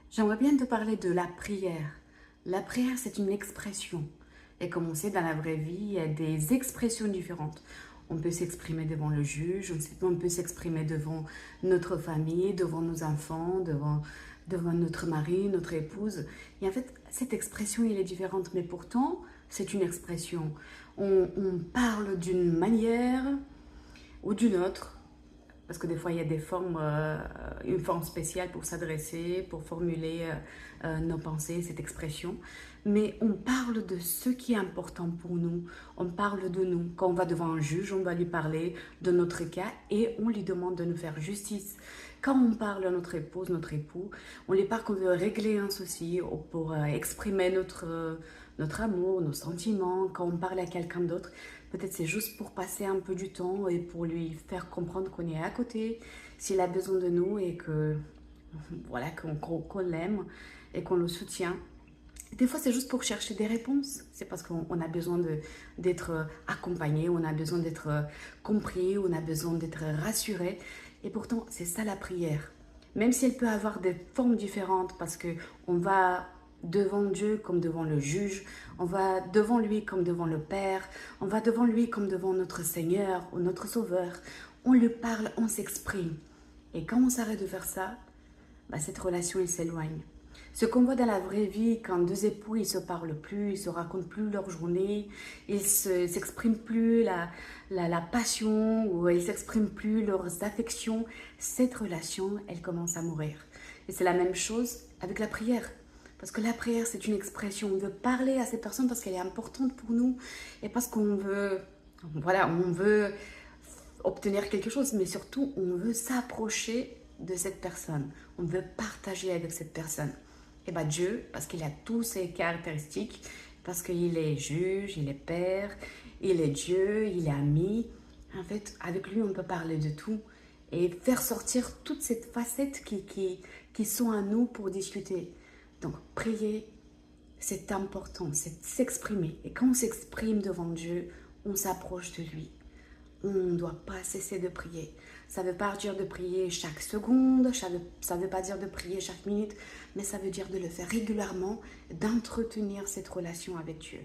J'aimerais bien te parler de la prière. La prière, c'est une expression. Et comme on sait, dans la vraie vie, il y a des expressions différentes. On peut s'exprimer devant le juge, on peut s'exprimer devant notre famille, devant nos enfants, devant notre mari, notre épouse. Et en fait, cette expression, elle est différente, mais pourtant, c'est une expression. On parle d'une manière ou d'une autre, parce que des fois, il y a une forme spéciale pour s'adresser, pour formuler nos pensées, cette expression. Mais on parle de ce qui est important pour nous. On parle de nous. Quand on va devant un juge, on va lui parler de notre cas et on lui demande de nous faire justice. Quand on parle à notre épouse, notre époux, on lui parle qu'on veut régler un souci ou pour exprimer notre amour, nos sentiments. Quand on parle à quelqu'un d'autre, peut-être c'est juste pour passer un peu du temps et pour lui faire comprendre qu'on est à côté, s'il a besoin de nous et que voilà qu'on l'aime et qu'on le soutient. Des fois, c'est juste pour chercher des réponses. C'est parce qu'on a besoin d'être accompagné, on a besoin d'être compris, on a besoin d'être rassuré. Et pourtant, c'est ça la prière. Même si elle peut avoir des formes différentes, parce que on va devant Dieu comme devant le juge, on va devant lui comme devant le Père, on va devant lui comme devant notre Seigneur ou notre Sauveur. On lui parle, on s'exprime. Et quand on s'arrête de faire ça, cette relation elle s'éloigne. Ce qu'on voit dans la vraie vie, quand deux époux ils se parlent plus, ils se racontent plus leur journée, ils s'expriment plus la passion ou ils s'expriment plus leurs affections, cette relation elle commence à mourir. Et c'est la même chose avec la prière. Parce que la prière, c'est une expression. On veut parler à cette personne parce qu'elle est importante pour nous et parce qu'on veut, voilà, on veut obtenir quelque chose, mais surtout, on veut s'approcher de cette personne. On veut partager avec cette personne. Et bien Dieu, parce qu'il a tous ses caractéristiques, parce qu'il est juge, il est père, il est Dieu, il est ami. En fait, avec lui, on peut parler de tout et faire sortir toutes ces facettes qui sont à nous pour discuter. Donc, prier, c'est important, c'est s'exprimer. Et quand on s'exprime devant Dieu, on s'approche de lui. On ne doit pas cesser de prier. Ça ne veut pas dire de prier chaque seconde, ça ne veut pas dire de prier chaque minute, mais ça veut dire de le faire régulièrement, d'entretenir cette relation avec Dieu.